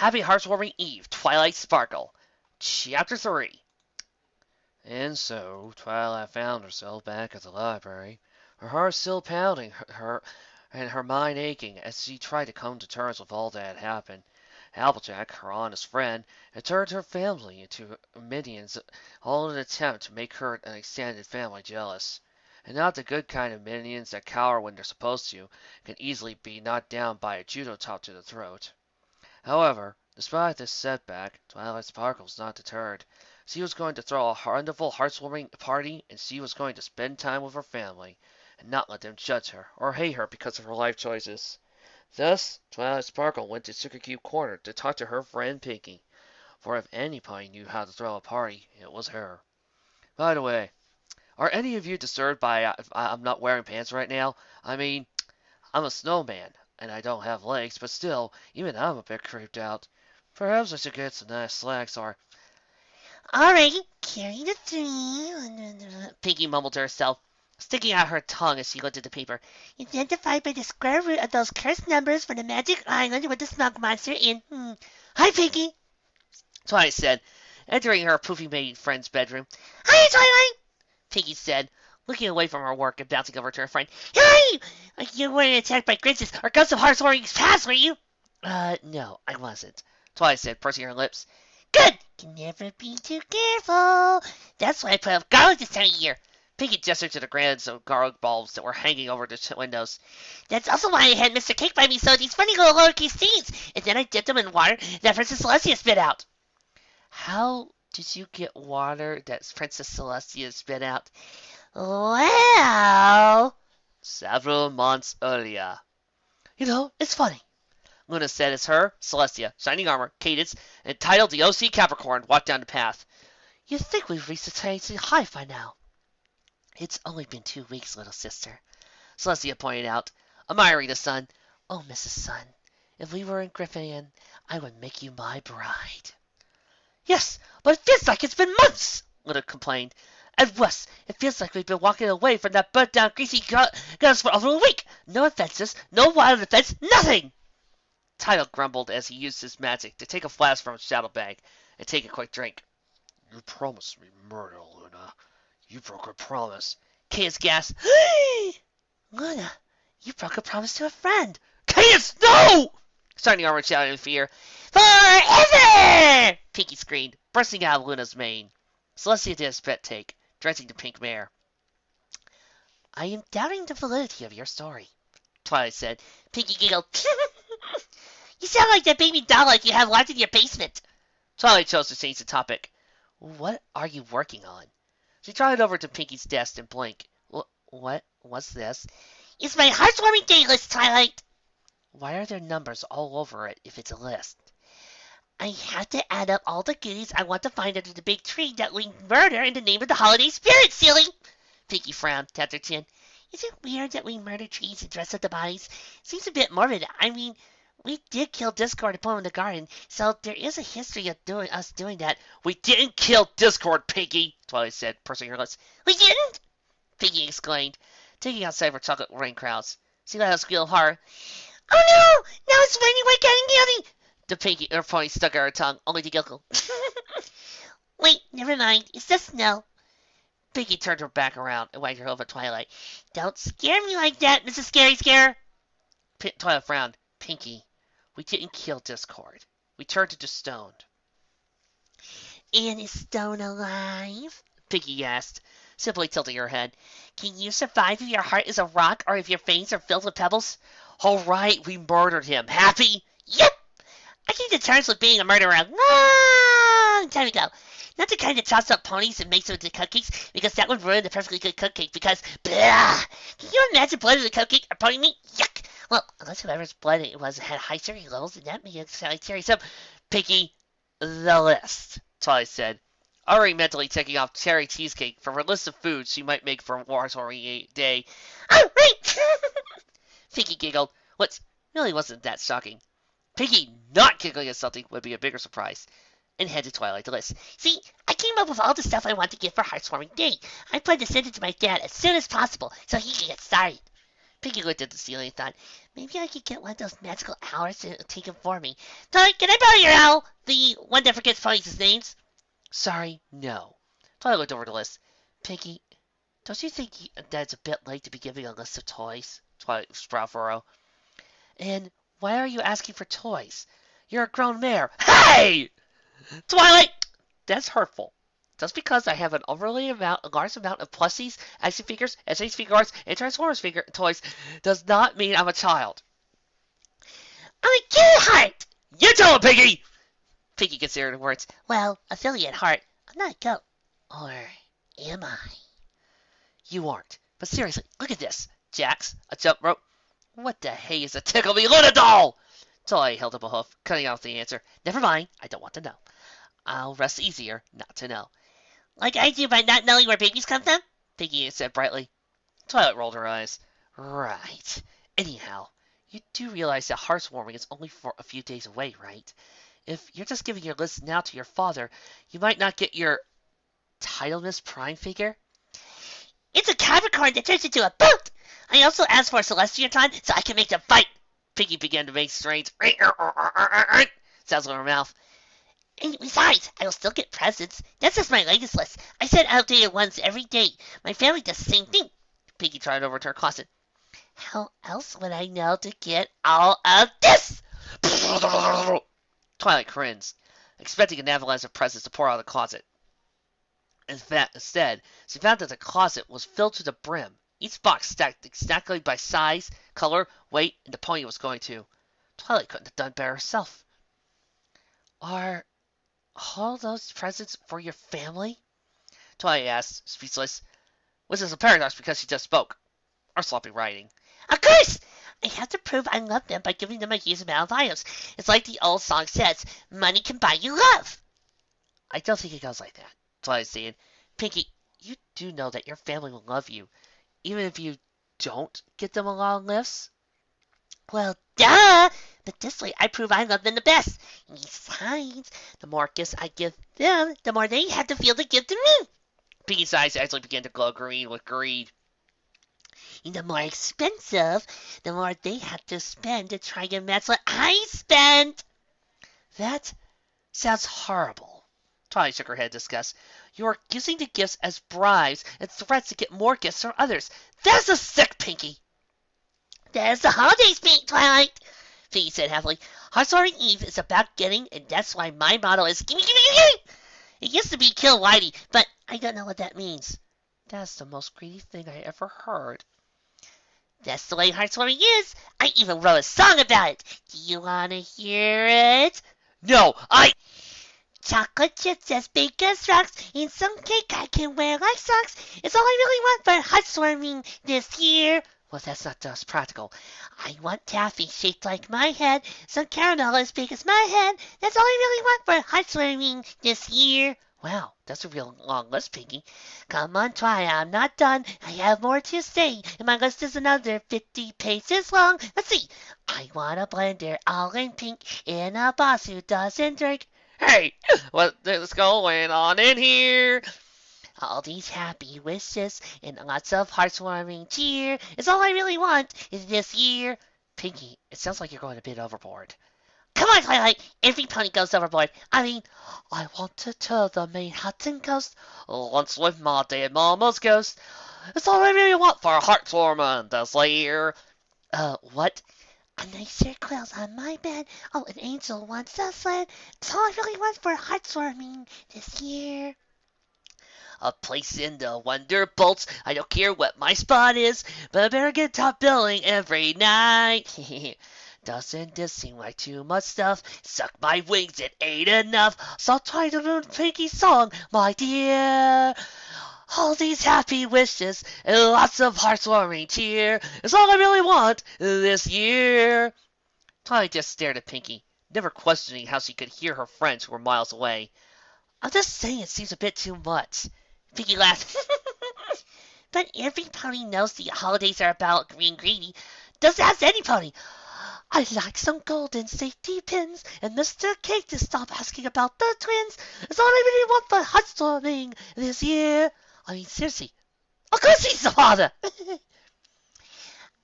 Happy Heartwarming Eve, Twilight Sparkle. Chapter 3. And so, Twilight found herself back at the library, her heart still pounding her and her mind aching as she tried to come to terms with all that had happened. Applejack, her honest friend, had turned her family into minions, all in an attempt to make her and extended family jealous. And not the good kind of minions that cower when they're supposed to, can easily be knocked down by a judo chop to the throat. However, despite this setback, Twilight Sparkle was not deterred. She was going to throw a wonderful, heartwarming party, and she was going to spend time with her family, and not let them judge her or hate her because of her life choices. Thus, Twilight Sparkle went to Sugar Cube Corner to talk to her friend Pinky, for if anybody knew how to throw a party, it was her. By the way, are any of you disturbed by I'm not wearing pants right now? I mean, I'm a snowman, and I don't have legs, but still, even I'm a bit creeped out. Perhaps I should get some nice slacks or... Alright, carry the three. Pinky mumbled to herself, sticking out her tongue as she looked at the paper. Identified by the square root of those cursed numbers for the magic island with the smug monster in. Hi, Pinky. Twilight said, entering her poofy-made friend's bedroom. Hi, Twilight. Pinky said, looking away from her work and bouncing over to her friend. Hi! You weren't attacked by Grinches or Ghosts of Heartwarming's past, were you? No, I wasn't, Twilight said, pursing her lips. Good! Can never be too careful. That's why I put up garlic this time of year. Pinky gestured to the grand garlic bulbs that were hanging over the windows. That's also why I had Mr. Cake buy me some of these funny little lowercase seeds, and then I dipped them in water that Princess Celestia spit out. How did you get water that Princess Celestia spit out? Well... Several months earlier. You know, it's funny, Luna said as her, Celestia, Shining Armor, Cadence, and titled the OC Capricorn walked down the path. You'd think we've reached the Tiny High by now. It's only been 2 weeks, little sister, Celestia pointed out, admiring the sun. Oh, Mrs. Sun, if we were in Gryffindor, I would make you my bride. Yes, but it feels like it's been months, Luna complained. And worse, it feels like we've been walking away from that burnt-down, greasy guns for over a week. No offenses, no wild defense, nothing! Tidal grumbled as he used his magic to take a flask from his shadow bag and take a quick drink. You promised me murder, Luna. You broke a promise. Cadence gasped. Luna, you broke a promise to a friend. Cadence, no! Shining Armor shouted in fear. Forever! Pinky screamed, bursting out of Luna's mane. Celestia did a spit take, dressing the pink mare. I am doubting the validity of your story, Twilight said. Pinky giggled. You sound like that baby doll like you have locked in your basement. Twilight chose to change the topic. What are you working on? She trotted over to Pinky's desk and blinked. What's this? It's my heartwarming day list, Twilight. Why are there numbers all over it if it's a list? I have to add up all the goodies I want to find under the big tree that we murder in the name of the holiday spirit, silly. Pinky frowned, tapped her chin. Is it weird that we murder trees and dress up the bodies? Seems a bit morbid. I mean, we did kill Discord and put him in the garden, so there is a history of us doing that. We didn't kill Discord, Pinky, Twilight said, pursing her lips. We didn't? Pinky exclaimed, taking outside for chocolate rain crowds. She let out a squeal of horror. Oh no! Now it's raining white candy! The Pinky her pony stuck out her tongue, only to giggle. Wait, never mind. It's just snow. Pinky turned her back around and wagged her over at Twilight. Don't scare me like that, Mrs. Scary Scare. Twilight frowned. Pinky, we didn't kill Discord. We turned it to stone. And is Stone alive? Pinky asked, simply tilting her head. Can you survive if your heart is a rock or if your veins are filled with pebbles? All right, we murdered him. Happy? Yep! I came to terms with being a murderer a long time ago. Not the kind that tosses up ponies and makes them into cupcakes, because that would ruin the perfectly good cupcake, because, blah! Can you imagine blood in the cupcake or pony meat? Yuck! Well, unless whoever's blood it was had high cherry levels, and that may have cherry some. Pinky, the list, Twilight said, already mentally taking off cherry cheesecake from her list of foods she might make for a Heartwarming Day. Oh, right! Pinky giggled, which really wasn't that shocking. Pinky not giggling at something would be a bigger surprise, and handed Twilight the list. See, I came up with all the stuff I want to get for Heartwarming Day. I plan to send it to my dad as soon as possible, so he can get started. Pinky looked at the ceiling and thought, maybe I could get one of those magical owls to take them for me. Twilight, can I borrow your owl? The one that forgets ponies' names? Sorry, no. Twilight looked over the list. Pinky, don't you think that it's a bit late to be giving a list of toys? Twilight sprout furrow. And why are you asking for toys? You're a grown mare. Hey! Twilight! That's hurtful. Just because I have a large amount of plusies, action figures, SH figures, and Transformers figure toys does not mean I'm a child. I'm a kid at heart! You tell him, Piggy! Piggy considered the words. Well, affiliate heart. I'm not a goat. Or Am I? you aren't. But seriously, look at this. Jacks, a jump rope. What the hey is a tickle me Luna doll? Twilight held up a hoof, cutting off the answer. Never mind, I don't want to know. I'll rest easier not to know. Like I do by not knowing where babies come from? Piggy said brightly. Twilight rolled her eyes. Right. Anyhow, you do realize that heartwarming is only for a few days away, right? If you're just giving your list now to your father, you might not get your tiniest prime figure. It's a Capricorn that turns into a boat! I also asked for a Celestiatron so I can make them fight. Piggy began to make strange sounds in her mouth. And besides, I will still get presents. That's just my latest list. I send outdated ones every day. My family does the same thing. Piggy tried over to her closet. How else would I know to get all of this? Twilight grimaced, expecting an avalanche of presents to pour out of the closet. Instead, she found that the closet was filled to the brim, each box stacked exactly by size, color, weight, and the pony was going to. Twilight couldn't have done better herself. Are all those presents for your family? Twilight asked, speechless, which is a paradox because she just spoke. Or sloppy writing. Of course! I have to prove I love them by giving them a huge amount of items. It's like the old song says, money can buy you love. I don't think it goes like that, Twilight said. Pinky, you do know that your family will love you, even if you don't get them a long list? Well, duh! But this way I prove I love them the best. Besides, the more gifts I give them, the more they have to feel to give to me. Pinky's eyes actually began to glow green with greed. And the more expensive, the more they have to spend to try and match what I spent. That sounds horrible. Twilight shook her head in disgust. You are using the gifts as bribes and threats to get more gifts from others. That's a sick, Pinky. There's the holidays, Twilight, Pinky said happily. Heartwarming Eve is about getting, and that's why my motto is gimme, gimme, gimme! It used to be kill Whitey, but I don't know what that means. That's the most greedy thing I ever heard. That's the way heartwarming is. I even wrote a song about it. Do you want to hear it? No, Chocolate chips as big as rocks, and some cake I can wear like socks. It's all I really want for heartwarming this year. Well, that's not just practical. I want taffy shaped like my head, some caramel as big as my head. That's all I really want for heartwarming this year. Wow, that's a real long list, Pinky. Come on, try, I'm not done. I have more to say, and my list is another 50 pages long. Let's see. I want a blender all in pink, and a boss who doesn't drink. Hey, what is going on in here? All these happy wishes and lots of heartwarming cheer is all I really want is this year. Pinky, it sounds like you're going a bit overboard. Come on, Twilight. Every pony goes overboard. I want to tour the Manhattan coast once with my dead mama's ghost. It's all I really want for a heartwarming this year. What? A nicer quills on my bed. Oh, an angel wants a sled. It's all I really want for heartwarming this year. A place in the Wonderbolts. I don't care what my spot is, but I better get top billing every night. Doesn't this seem like too much stuff? Suck my wings, it ain't enough. So try to learn Pinky song, my dear. All these happy wishes and lots of heartwarming cheer is all I really want this year. Twilight just stared at Pinky, never questioning how she could hear her friends who were miles away. I'm just saying it seems a bit too much. Pinky laughed. But every pony knows the holidays are about being greedy. Does ask any pony. I'd like some golden safety pins and Mr. Cake to stop asking about the twins. It's all I really want for heartwarming this year. I mean, seriously, of course he's the father.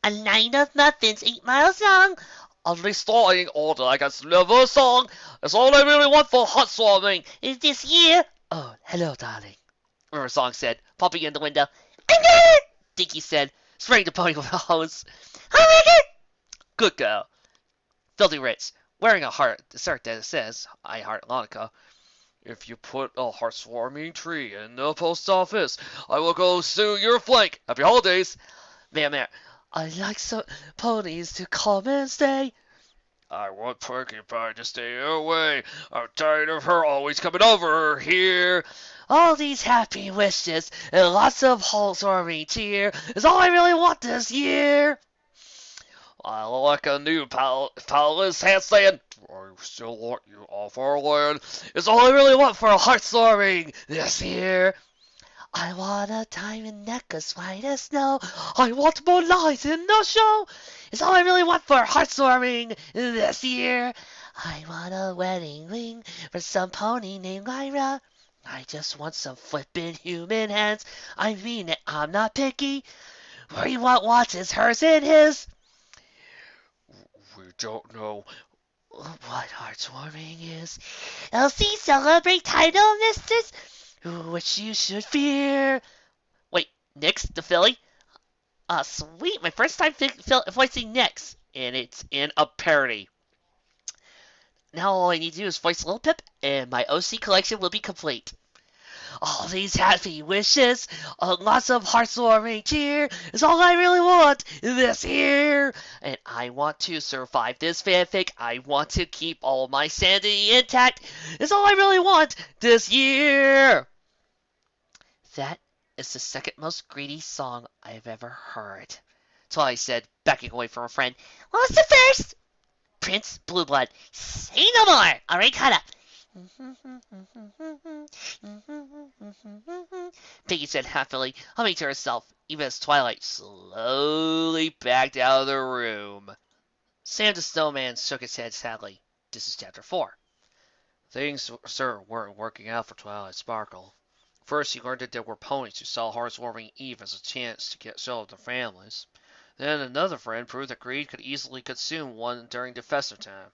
A line of muffins 8 miles long. Only starting order like a never song. It's all I really want for hot swarming. Is this year? Oh, hello, darling. River Song said, popping in the window. I got it! Dinky said, spraying the pony with a hose. I like it! Good girl. Filthy Ritz, wearing a shirt that says, I heart Monica. If you put a heart-swarming tree in the post office, I will go sue your flank. Happy holidays. Ma'am, I like some ponies to come and stay. I want Porcupine to stay away. I'm tired of her always coming over here. All these happy wishes and lots of heart-warming cheer is all I really want this year. I like a new palace handstand. I still want you off our land. It's all I really want for a heart-warming this year. I want a diamond necklace white as snow. I want more lies in the show. It's all I really want for heartwarming this year. I want a wedding ring for some pony named Lyra. I just want some flippin' human hands. I mean it, I'm not picky. We want watches, hers and his. We don't know what heartwarming is. Elsie, celebrate title, mistress. Which you should fear. Wait, Nyx, the filly? Sweet, my first time voicing Nyx, and it's in a parody. Now all I need to do is voice Little Pip, and my OC collection will be complete. All these happy wishes, lots of heartwarming cheer is all I really want this year. And I want to survive this fanfic. I want to keep all my sanity intact. It's all I really want this year. That is the second most greedy song I've ever heard. Twilight said, backing away from her friend. What was the first? Prince Blueblood. Say no more. Already caught up. Piggy said happily, humming to herself, even as Twilight slowly backed out of the room. Sam the Snowman shook his head sadly. This is chapter 4. Things, sir, weren't working out for Twilight Sparkle. First, he learned that there were ponies who saw heartwarming Eve as a chance to get show of their families. Then another friend proved that greed could easily consume one during the festive time.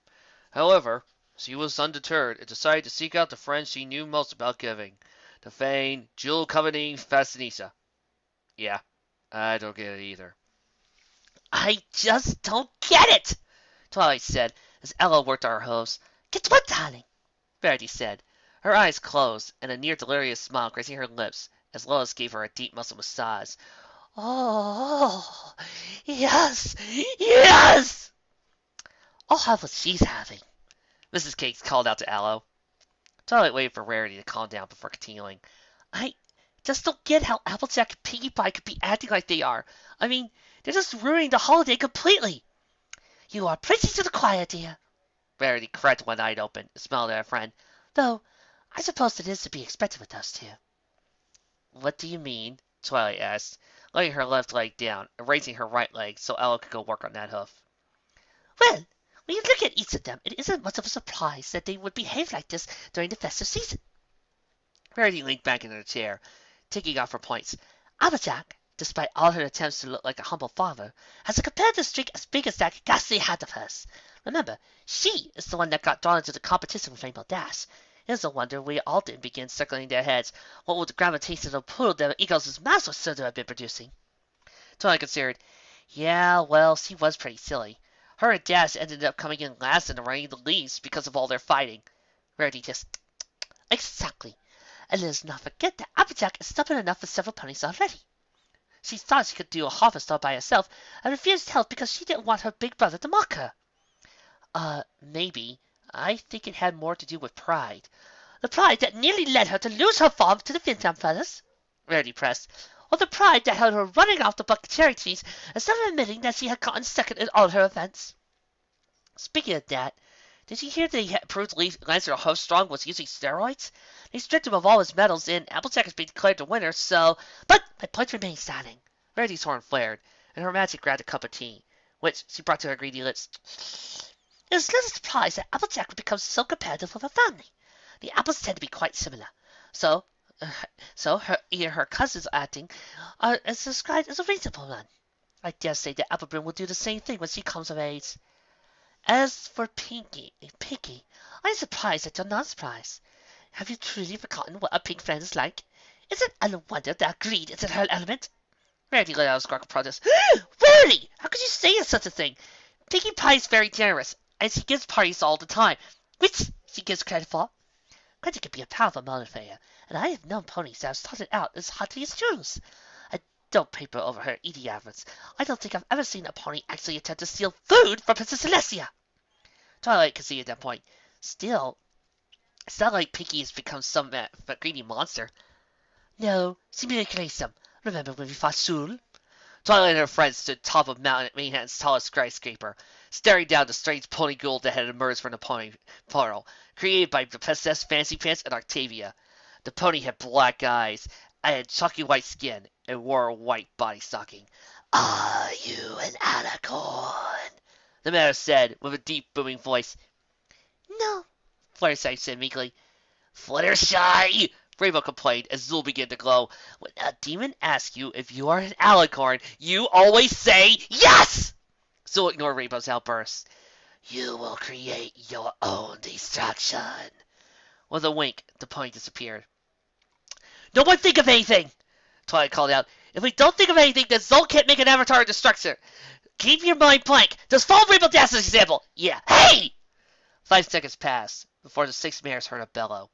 However, she was undeterred and decided to seek out the friend she knew most about giving, the vain, jewel-coveting fashionista. Yeah, I don't get it either. I just don't get it, Twilight said as Ella worked on her hose. Get what, darling? Verity said, her eyes closed and a near-delirious smile gracing her lips as Lois gave her a deep muscle massage. Oh, yes, yes! I'll have what she's having, Mrs. Cakes called out to Aloe. Twilight waited for Rarity to calm down before continuing. I just don't get how Applejack and Pinkie Pie could be acting like they are. I mean, they're just ruining the holiday completely. You are preaching to the choir, dear. Rarity cracked one eye open and smiled at her friend. Though, I suppose it is to be expected with us two. What do you mean? Twilight asked, laying her left leg down and raising her right leg so Aloe could go work on that hoof. Well, when you look at each of them, it isn't much of a surprise that they would behave like this during the festive season. Rarity leaned back in her chair, taking off her points. Applejack, despite all her attempts to look like a humble father, has a competitive streak as big as that ghastly hat of hers. Remember, she is the one that got drawn into the competition with Rainbow Dash. It is a wonder we all didn't begin circling their heads. What would the gravitational pull their egos' mouths were said to have been producing? Twilight considered. Yeah, well, she was pretty silly. Her and Dash ended up coming in last in the running the leaves because of all their fighting. Rarity just... Exactly. And let us not forget that Applejack is stubborn enough for several ponies already. She thought she could do a harvest all by herself and refused help because she didn't want her big brother to mock her. Maybe. I think it had more to do with pride. The pride that nearly led her to lose her farm to the Fintown fellas. Rarity pressed. Or the pride that held her running off the bucket cherry trees instead of admitting that she had gotten second in all her events. Speaking of that, did you hear they proved Lancer Hovestrong was using steroids? They stripped him of all his medals and Applejack has been declared the winner, so... But my point remains, darling. Rarity's horn flared, and her magic grabbed a cup of tea, which she brought to her greedy lips. It is little surprise that Applejack would become so competitive with her family. The apples tend to be quite similar. So her cousin's acting is described as a reasonable one. I dare say that Applebrim will do the same thing when she comes of age. As for Pinky, I'm surprised that you're not surprised. Have you truly forgotten what a pink friend is like? Is it a wonder that greed is in her element? Rarity let out a squawk of protest. Rarity! How could you say such a thing? Pinkie Pie is very generous, and she gives parties all the time, which she gives credit for. Credit can be a powerful motivator, and I have known ponies that have started out as hotly as jewels. I don't paper over her eating habits. I don't think I've ever seen a pony actually attempt to steal food from Princess Celestia. Twilight could see at that point. Still, it's not like Pinkie has become some greedy monster. No, she merely creates them. Remember when we fought Sul? Twilight and her friends stood top of Manhattan's tallest skyscraper, staring down the strange pony ghoul that had emerged from the pony portal, created by the Princess Fancy Pants and Octavia. The pony had black eyes, and chalky white skin, and wore a white body stocking. Are you an alicorn? The mayor said, with a deep, booming voice. No, Fluttershy said meekly. Fluttershy! Rainbow complained as Zul began to glow. When a demon asks you if you are an alicorn, you always say yes! Zul ignored Rainbow's outburst. You will create your own destruction. With a wink, the pony disappeared. No one think of anything! Twilight called out. If we don't think of anything, then Zul can't make an avatar of destruction. Keep your mind blank. Just follow Rainbow Dash's example. Yeah. Hey! 5 seconds passed before the 6 mares heard a bellow.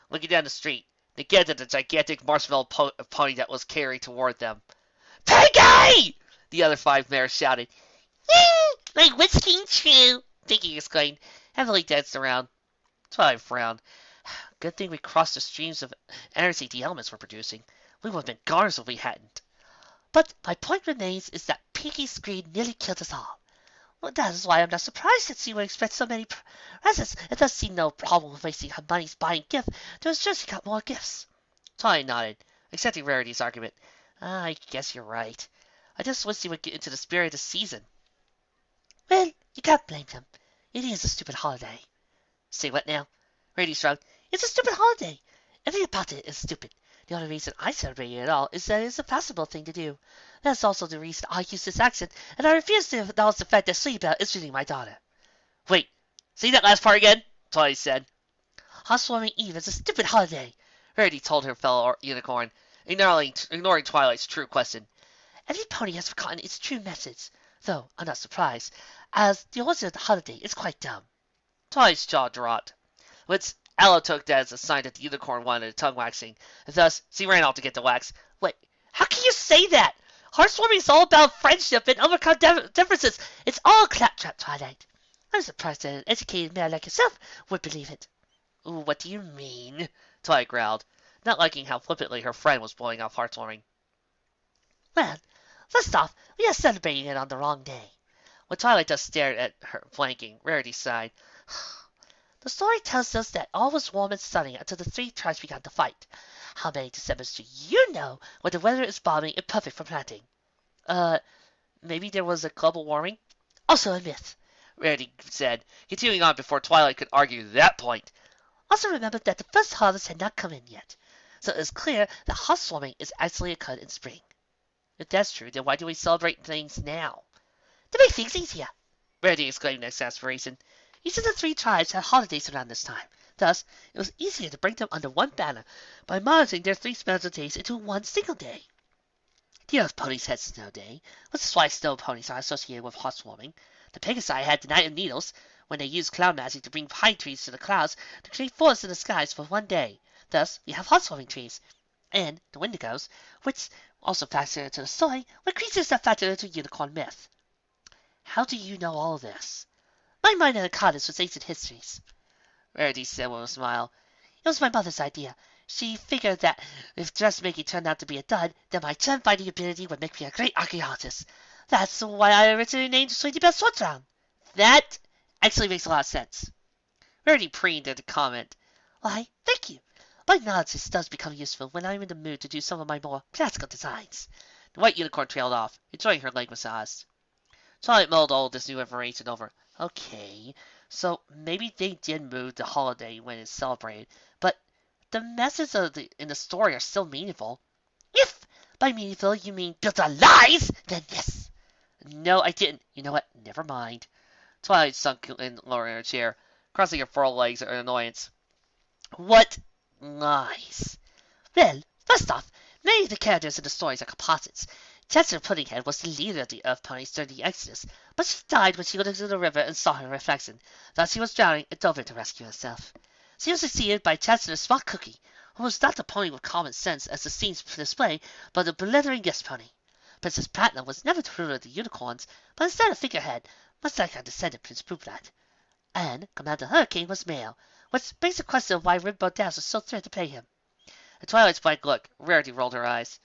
Looking down the street, they gathered the gigantic marshmallow pony that was carried toward them. Pinkie! The other 5 mares shouted. My wish came true, Pinkie exclaimed, heavily danced around. Twilight frowned. Good thing we crossed the streams of energy the elements were producing. We would have been garners if we hadn't. But my point remains is that Pinkie's greed nearly killed us all. Well, that is why I'm not surprised that she would expect so many presents. It does seem no problem with wasting her money buying gifts to ensure she got more gifts. Twilight nodded, accepting Rarity's argument. I guess you're right. I just wish he would get into the spirit of the season. Well, you can't blame them. It is a stupid holiday. Say what now? Rarity shrugged. It's a stupid holiday. Everything about it is stupid. The only reason I celebrate it at all is that it's a possible thing to do. That's also the reason I use this accent, and I refuse to acknowledge the fact that Sleepbell is really my daughter. Wait, say that last part again, Twilight said. Housewarming Eve is a stupid holiday, Rarity told her fellow unicorn, ignoring Twilight's true question. Every pony has forgotten its true message, though I'm not surprised, as the origin of the holiday is quite dumb. Twilight's jaw dropped, which Aloe took that as a sign that the unicorn wanted a tongue waxing, and thus she ran off to get the wax. Wait, how can you say that? Hearthwarming is all about friendship and overcome differences. It's all claptrap, Twilight. I'm surprised that an educated man like yourself would believe it. Ooh, what do you mean? Twilight growled, not liking how flippantly her friend was blowing off heartwarming. Well, first off, we are celebrating it on the wrong day. When Twilight just stared at her flanking, Rarity sighed. The story tells us that all was warm and sunny until the 3 tribes began to fight. How many Decembers do you know when the weather is balmy and perfect for planting? Maybe there was a global warming? Also a myth, Rarity said, continuing on before Twilight could argue that point. Also remember that the first harvest had not come in yet, so it is clear that housewarming is actually occurred in spring. If that's true, then why do we celebrate things now? To make things easier, Rarity exclaimed in exasperation. Each of the 3 tribes had holidays around this time. Thus, it was easier to bring them under one banner by monitoring their 3 spans of days into one single day. The Earth ponies had Snow Day, which is why snow ponies are associated with housewarming. The Pegasi had the Night of Needles, when they used cloud magic to bring pine trees to the clouds to create forests in the skies for one day. Thus, we have housewarming trees. And the Wendigos, which also factor into the story, were creatures that factor into unicorn myth. How do you know all this? My minor in college was ancient histories, Rarity said with a smile. It was my mother's idea. She figured that if dressmaking turned out to be a dud, then my gem-finding ability would make me a great archaeologist. That's why I originally named Sweetie Belle Swartround. That actually makes a lot of sense. Rarity preened at the comment. Why, thank you. My knowledge does become useful when I'm in the mood to do some of my more classical designs. The white unicorn trailed off, enjoying her leg massage. Twilight mulled all this new information over. Okay, so maybe they did move the holiday when it's celebrated, but the messages in the story are still meaningful. If by meaningful you mean built on lies, then yes. No, I didn't. You know what? Never mind. Twilight sunk in lower in her chair, crossing her forelegs in annoyance. What lies? Well, first off, many of the characters in the stories are composites. Chester Puddinghead was the leader of the Earth Ponies during the Exodus, but she died when she got into the river and saw her reflection. Thus she was drowning and dove in to rescue herself. She was succeeded by Chester the Smart Cookie, who was not a pony with common sense as the scenes display, but a blithering guest pony. Princess Platinum was never the ruler of the unicorns, but instead a figurehead, much like her descendant Prince Pooplat. And Commander Hurricane was male, which begs the question of why Rainbow Dash was so thrilled to play him. At Twilight's blank look, Rarity rolled her eyes.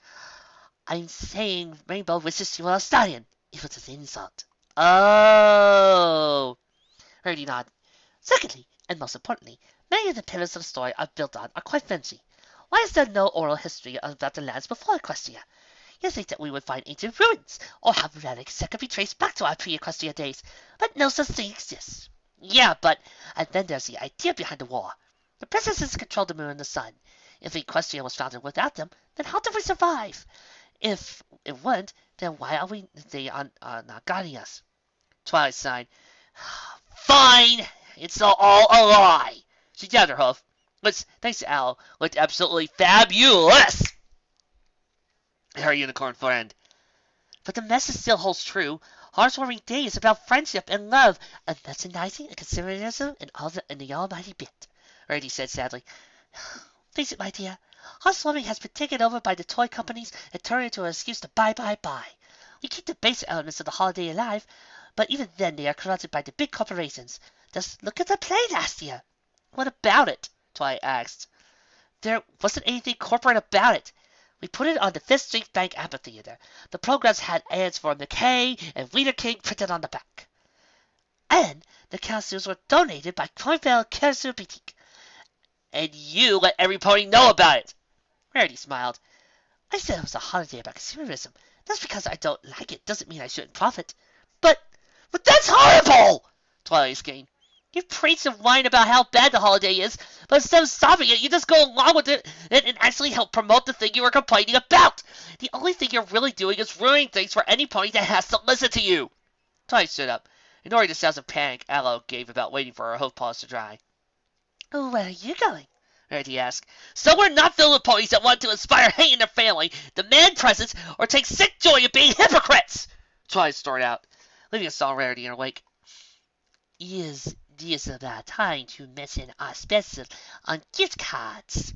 I'm saying Rainbow wishes you were a stallion. It was an insult. Oh! Rarity nodded. Secondly, and most importantly, many of the pillars of the story are built on are quite fancy. Why is there no oral history about the lands before Equestria? You'd think that we would find ancient ruins, or have relics that could be traced back to our pre-Equestria days, but no such thing exists. Yeah, but, and then there's the idea behind the war. The princesses control the moon and the sun. If Equestria was founded without them, then how did we survive? If it wouldn't, then why are they not guiding us? Twilight sighed. Fine! It's all a lie! She jabbed her hoof, which, thanks to Owl, looked absolutely fabulous! Her unicorn friend. But the message still holds true. Heartwarming Day is about friendship and love, and merchandising and consumerism in the almighty bit, Rarity said sadly. Face it, my dear, housewarming has been taken over by the toy companies and turned into an excuse to buy, buy, buy. We keep the basic elements of the holiday alive, but even then they are corrupted by the big corporations. Just look at the play last year. What about it? Twilight asked. There wasn't anything corporate about it. We put it on the Fifth Street Bank Amphitheater. The programs had ads for McKay and Wiener King printed on the back. And the costumes were donated by Coinville Carousel Boutique. And you let every pony know about it! Rarity smiled. I said it was a holiday about consumerism. Just because I don't like it doesn't mean I shouldn't profit. But that's horrible! Twilight exclaimed. You preach and whine about how bad the holiday is, but instead of stopping it, you just go along with it and actually help promote the thing you were complaining about. The only thing you're really doing is ruining things for any pony that has to listen to you. Twilight stood up, ignoring the sounds of panic Aloe gave about waiting for her hoof paws to dry. Oh, where are you going? Rarity asked. Somewhere not filled with ponies that want to inspire hate in their family, demand presents, or take sick joy in being hypocrites! Twilight snorted out, leaving a solemn Rarity in her wake. Is this about time to mention our special on gift cards?